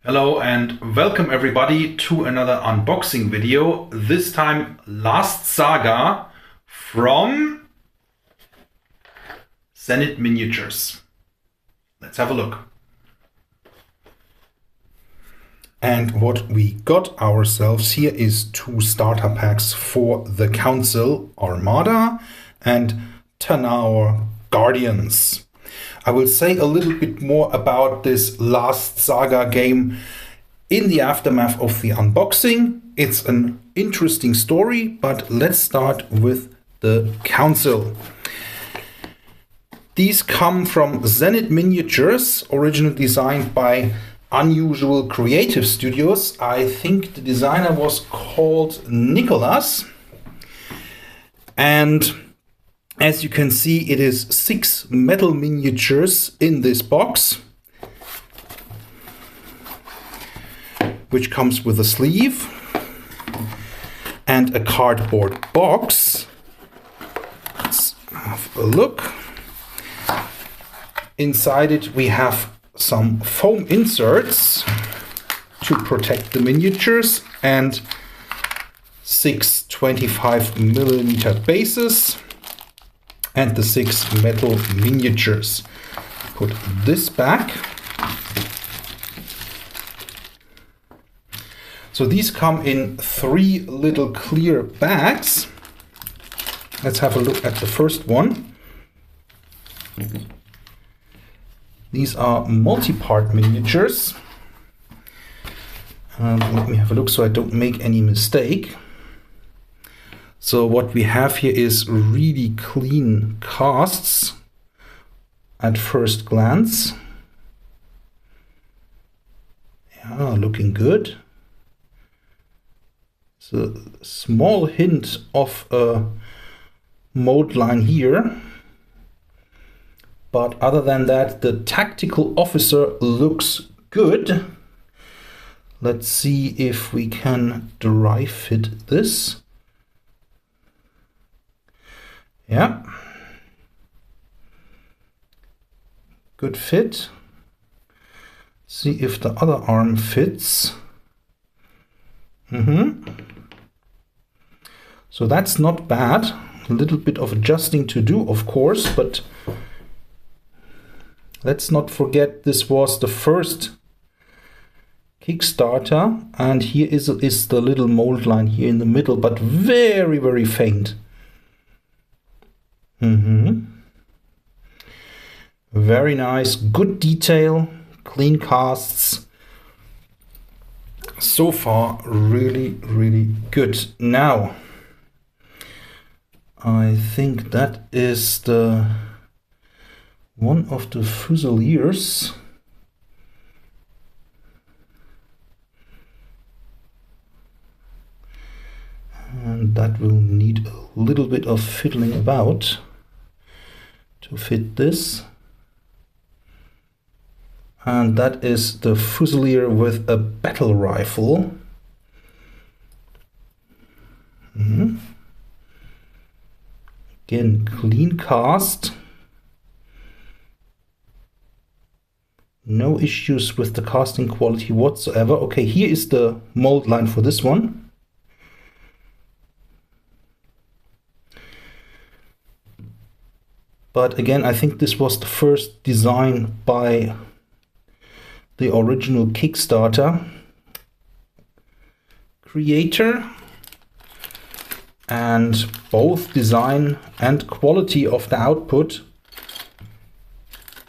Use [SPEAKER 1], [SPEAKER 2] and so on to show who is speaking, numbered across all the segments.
[SPEAKER 1] Hello and welcome everybody to another unboxing video. This time Last Saga from Zenit Miniatures. Let's have a look. And what we got ourselves here is two starter packs for the Council, Armada and Tanaur Guardians. I will say a little bit more about this Last Saga game in the aftermath of the unboxing. It's an interesting story, but let's start with the Council. These come from Zenit Miniatures, originally designed by Unusual Creative Studios. I think the designer was called Nicholas. And as you can see, it is 6 metal miniatures in this box, which comes with a sleeve and a cardboard box. Let's have a look. Inside it we have some foam inserts to protect the miniatures and 6 25mm bases and the 6 metal miniatures. Put this back. So these come in 3 little clear bags. Let's have a look at the first one. These are multi-part miniatures. Let me have a look so I don't make any mistake. So what we have here is really clean casts at first glance. Yeah, looking good. So small hint of a mold line here. But other than that, the tactical officer looks good. Let's see if we can dry fit this. Yeah, good fit. See if the other arm fits. So that's not bad. A little bit of adjusting to do, of course, but let's not forget this was the first Kickstarter, and here is the little mold line here in the middle, but very, very faint. Very nice, good detail, clean casts. So far, really, really good. Now, I think that is the one of the Fusiliers. And that will need a little bit of fiddling about to fit this. And that is the Fusilier with a battle rifle. Again, clean cast. No issues with the casting quality whatsoever. Okay, here is the mold line for this one. But again, I think this was the first design by the original Kickstarter creator. And both design and quality of the output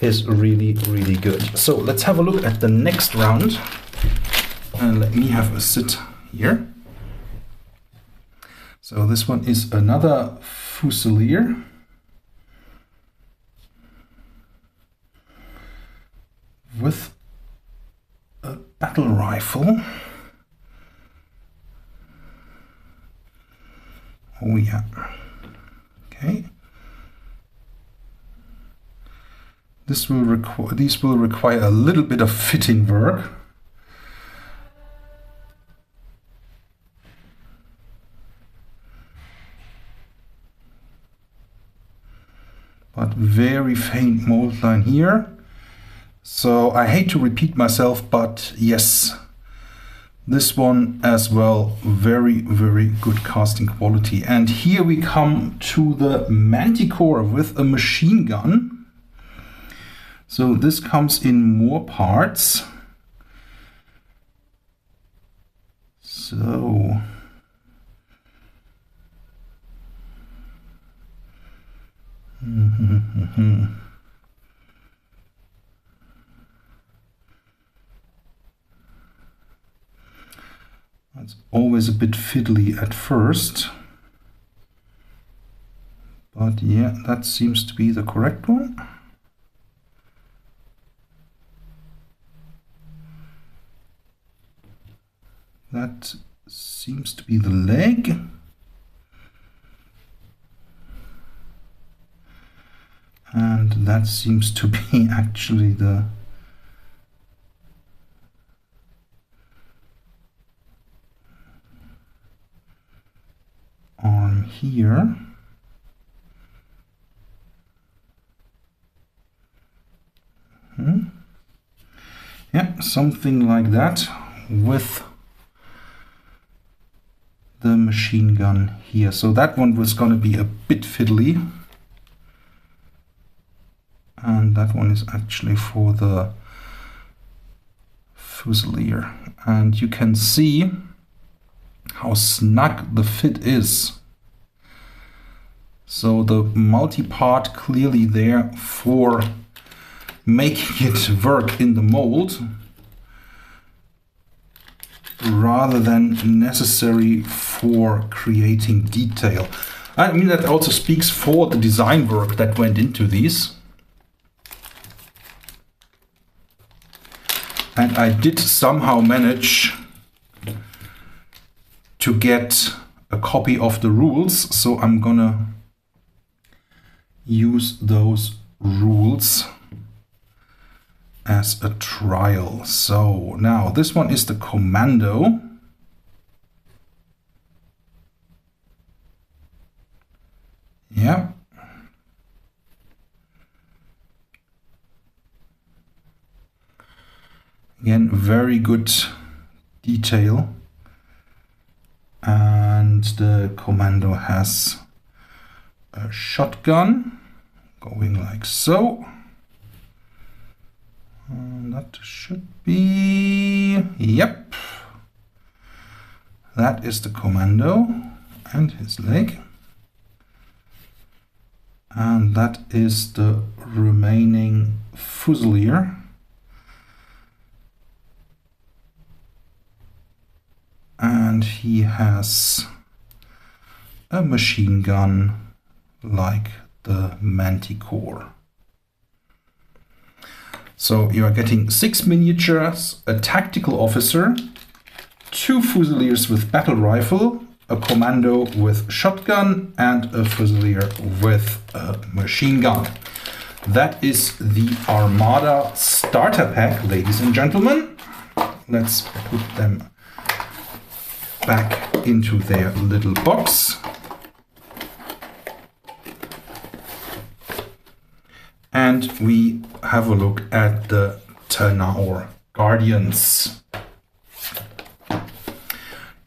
[SPEAKER 1] is really, really good. So let's have a look at the next round. And let me have a sit here. So this one is another Fusilier. With a battle rifle. Oh yeah. Okay. These will require a little bit of fitting work. But very faint mold line here. So I hate to repeat myself, but yes, this one as well, very, very good casting quality. And here we come to the Manticore with a machine gun. So this comes in more parts. So it's always a bit fiddly at first, but yeah, that seems to be the correct one. That seems to be the leg. And that seems to be actually the arm here. Yeah, something like that with the machine gun here. So that one was going to be a bit fiddly. And that one is actually for the Fusilier. And you can see how snug the fit is. So the multi-part clearly there for making it work in the mold, rather than necessary for creating detail. I mean, that also speaks for the design work that went into these. And I did somehow manage to get a copy of the rules, so I'm gonna use those rules as a trial. So now this one is the Commando. Yeah. Again, very good detail. And the Commando has a shotgun going like so. And that should be, yep. That is the Commando and his leg. And that is the remaining Fusilier. And he has a machine gun like the Manticore. So you are getting 6 miniatures, a tactical officer, 2 Fusiliers with battle rifle, a Commando with shotgun, and a Fusilier with a machine gun. That is the Armada starter pack, ladies and gentlemen. Let's put them back into their little box. And we have a look at the Tanaur Guardians.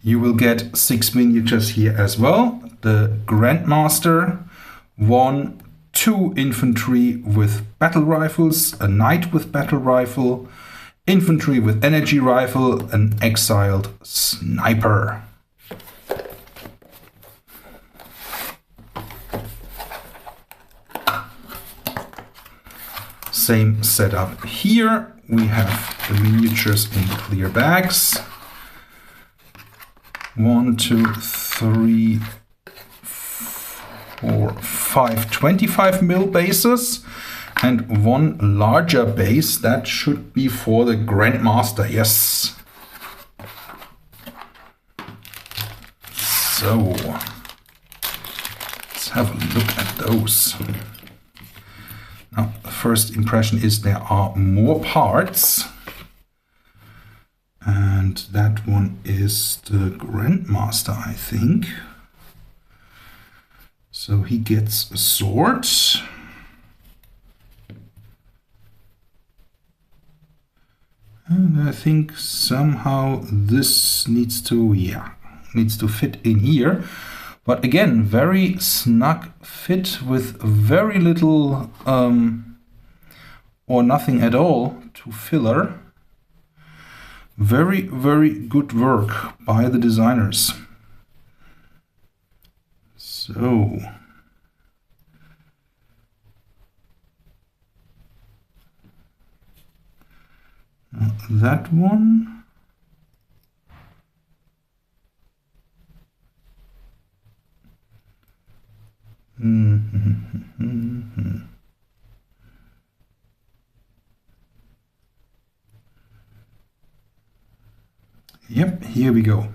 [SPEAKER 1] You will get 6 miniatures here as well. The Grandmaster, 2 infantry with battle rifles, a knight with battle rifle, infantry with energy rifle, an exiled sniper. Same setup here. We have the miniatures in clear bags. 1, 2, 3, 4, 5 25 mil bases and 1 larger base that should be for the Grandmaster. Yes. So let's have a look at those. Now, the first impression is there are more parts. And that one is the Grandmaster, I think. So he gets a sword. And I think somehow this needs to, yeah, needs to fit in here. But again, very snug fit with very little or nothing at all to filler. Very, very good work by the designers. So that one. Yep, here we go.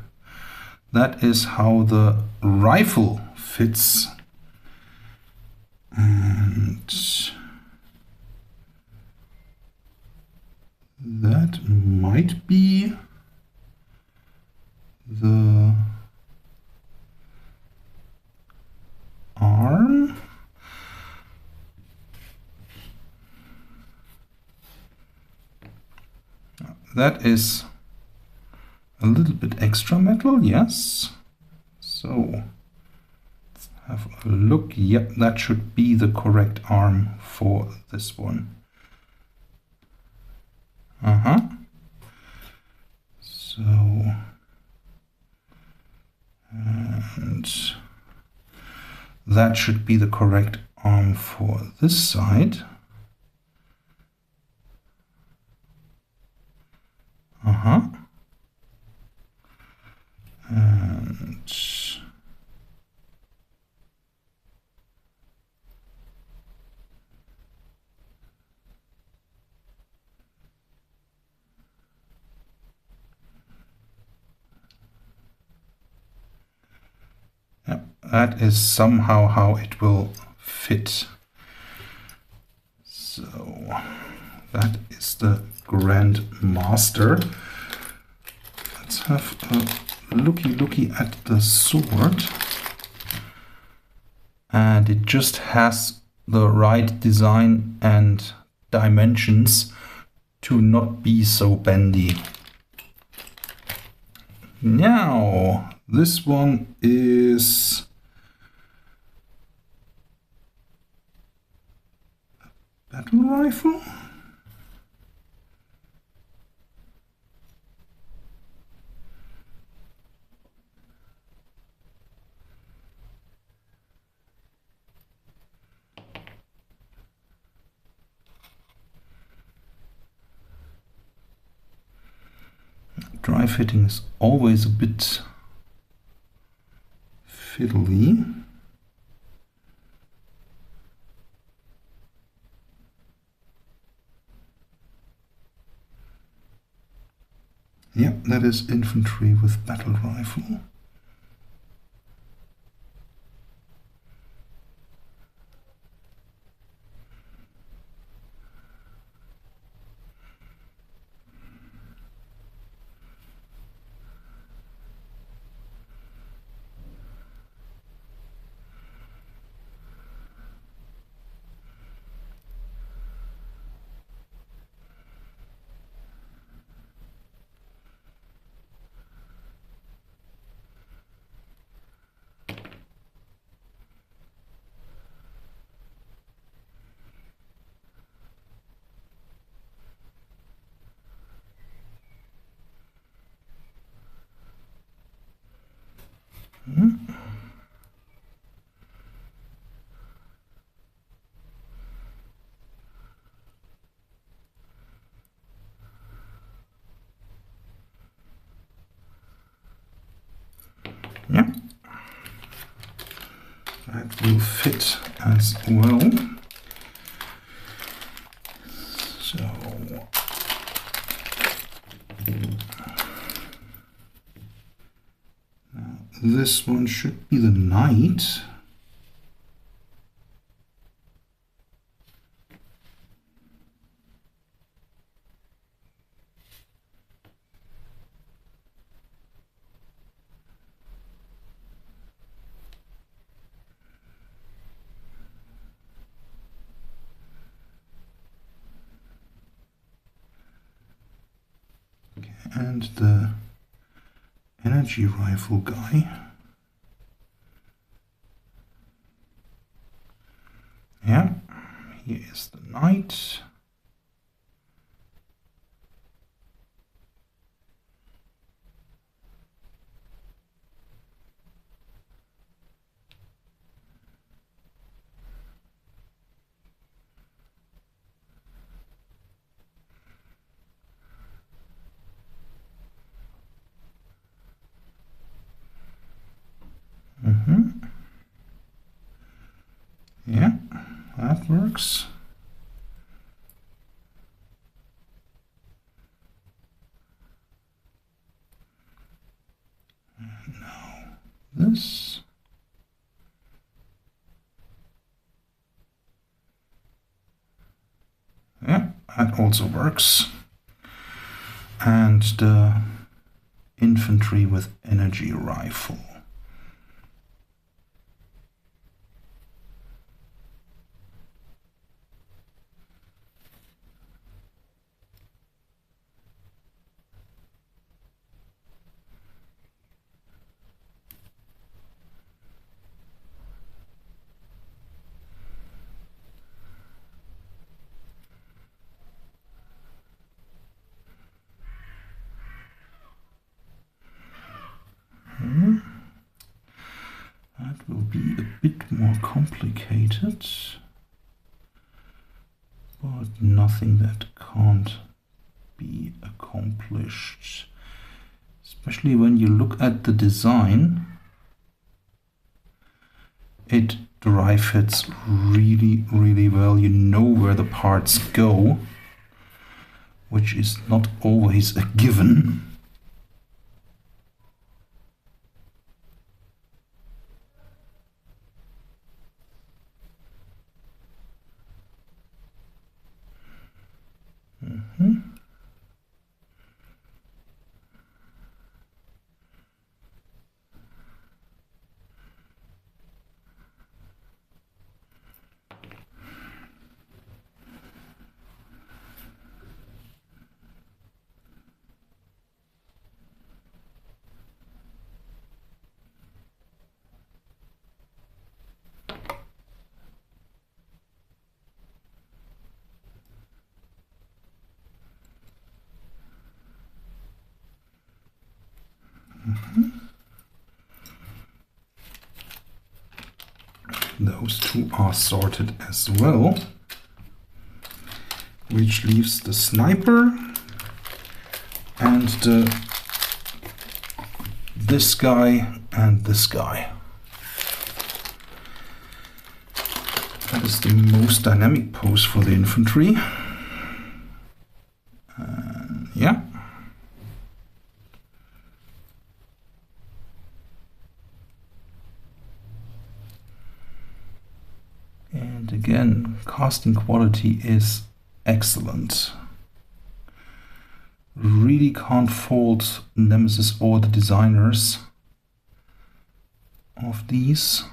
[SPEAKER 1] That is how the rifle fits. And that might be the arm. That is a little bit extra metal, yes. So let's have a look. Yep, that should be the correct arm for this one. So, and that should be the correct arm for this side. And yeah, that is somehow how it will fit. So that is the Grand Master. Let's have a looky at the sword. And it just has the right design and dimensions to not be so bendy. Now, this one is a battle rifle. Dry fitting is always a bit fiddly. Yeah, that is infantry with battle rifle. Yeah, that will fit as well. So now this one should be the knight. And the energy rifle guy. Yeah, here is the knight. Yeah, that works. And now this. Yeah, that also works. And the infantry with energy rifle. That will be a bit more complicated, but nothing that can't be accomplished. Especially when you look at the design, it dry fits really, really well. You know where the parts go, which is not always a given. Those two are sorted as well, which leaves the sniper and this guy and this guy. That is the most dynamic pose for the infantry. Yeah. And again, casting quality is excellent. Really can't fault Nemesis or the designers of these.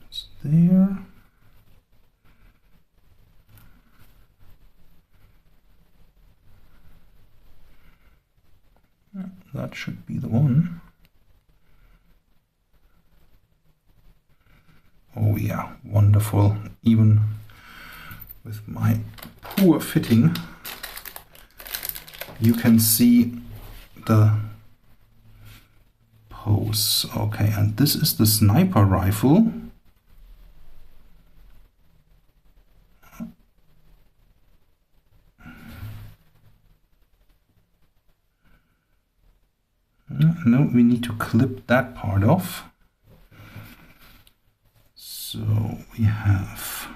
[SPEAKER 1] It's there. That should be the one. Oh yeah, wonderful. Even with my poor fitting, you can see the pose. Okay, and this is the sniper rifle. No, we need to clip that part off. So we have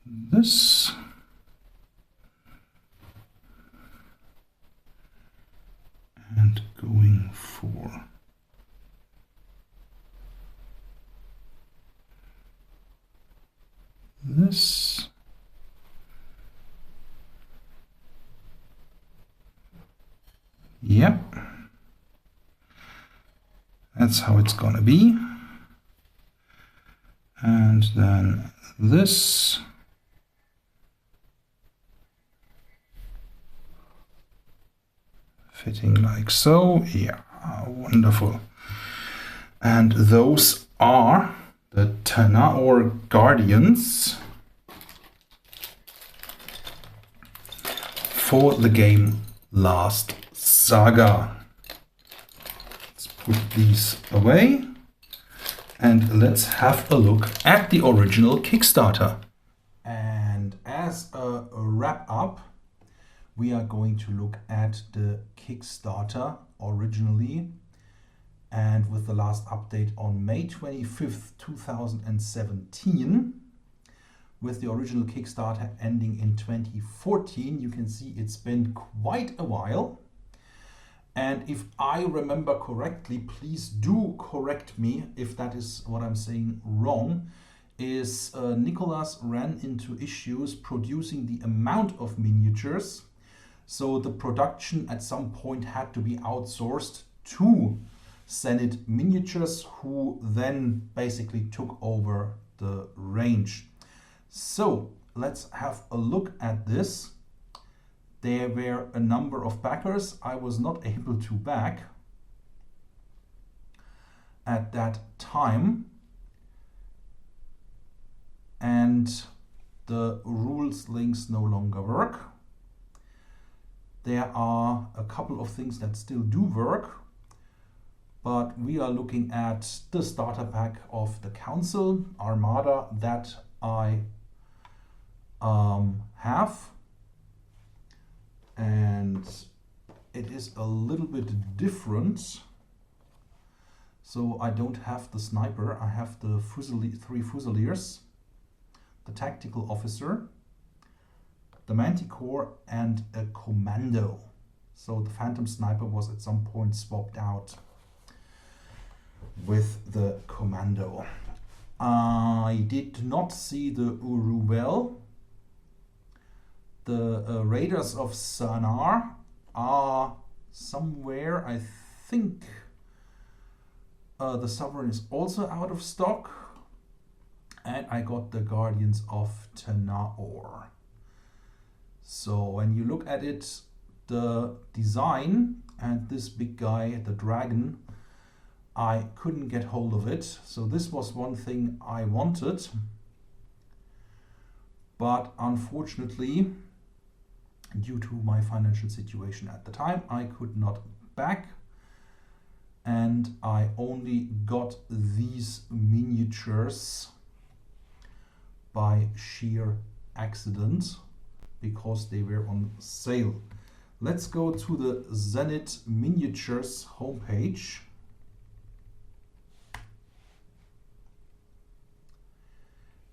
[SPEAKER 1] this. And going for this. Yep. That's how it's gonna be. And then this. Fitting like so. Yeah, wonderful. And those are the Tanaor Guardians for the game Last Saga. Let's put these away and let's have a look at the original Kickstarter. And as a wrap up, we are going to look at the Kickstarter originally and with the last update on May 25th, 2017. With the original Kickstarter ending in 2014, you can see it's been quite a while. And if I remember correctly, please do correct me if that is what I'm saying wrong, is Nicholas ran into issues producing the amount of miniatures. So the production at some point had to be outsourced to Zenit Miniatures, who then basically took over the range. So let's have a look at this. There were a number of backers. I was not able to back at that time. And the rules links no longer work. There are a couple of things that still do work, but we are looking at the starter pack of the Council, Armada, that I have. And it is a little bit different. So I don't have the sniper, I have the three Fusiliers, the tactical officer, the Manticore, and a commando. So the Phantom Sniper was at some point swapped out with the commando. I did not see the Uruvel. The Raiders of Sanar are somewhere. I think the Sovereign is also out of stock. And I got the Guardians of Tanaor. So when you look at it, the design and this big guy, the dragon, I couldn't get hold of it. So this was one thing I wanted. But unfortunately, due to my financial situation at the time, I could not back. And I only got these miniatures by sheer accident, because they were on sale. Let's go to the Zenit Miniatures homepage.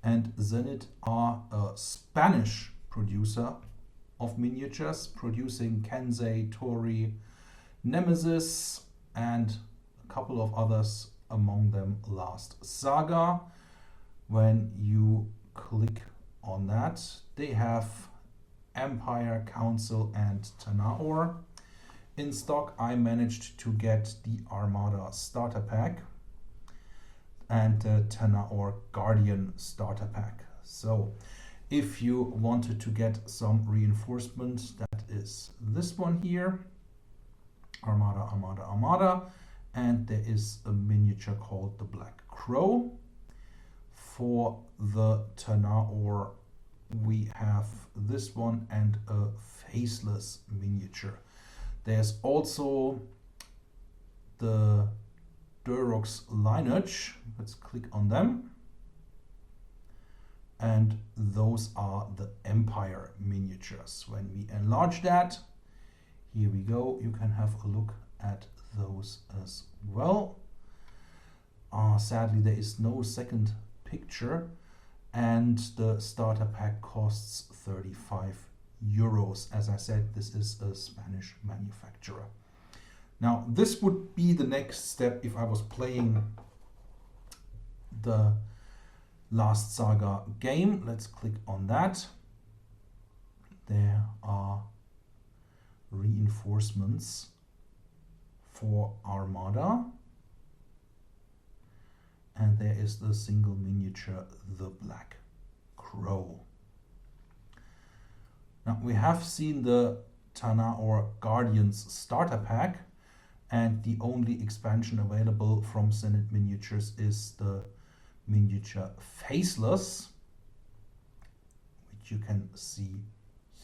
[SPEAKER 1] And Zenit are a Spanish producer of miniatures, producing Kensei, Tori, Nemesis, and a couple of others, among them Last Saga. When you click on that, they have Empire, Council, and Tanaor in stock. I managed to get the Armada starter pack and the Tanaor Guardian starter pack. So if you wanted to get some reinforcement, that is this one here, Armada, Armada, Armada, and there is a miniature called the Black Crow. For the Tanaor, we have this one and a faceless miniature. There's also the Durox lineage. Let's click on them. And those are the Empire miniatures. When we enlarge that, here we go, you can have a look at those as well. Sadly, there is no second picture, and the starter pack costs 35 euros. As I said, this is a Spanish manufacturer. Now, this would be the next step if I was playing the Last Saga game. Let's click on that. There are reinforcements for Armada. And there is the single miniature, the Black Crow. Now we have seen the Tanaor Guardians starter pack, and the only expansion available from Senate Miniatures is the miniature Faceless, which you can see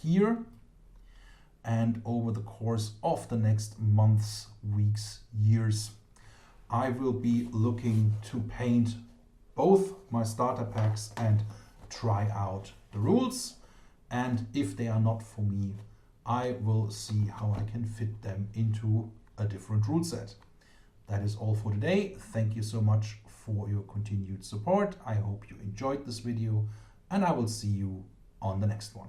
[SPEAKER 1] here. And over the course of the next months, weeks, years, I will be looking to paint both my starter packs and try out the rules. And if they are not for me, I will see how I can fit them into a different rule set. That is all for today. Thank you so much for your continued support. I hope you enjoyed this video, and I will see you on the next one.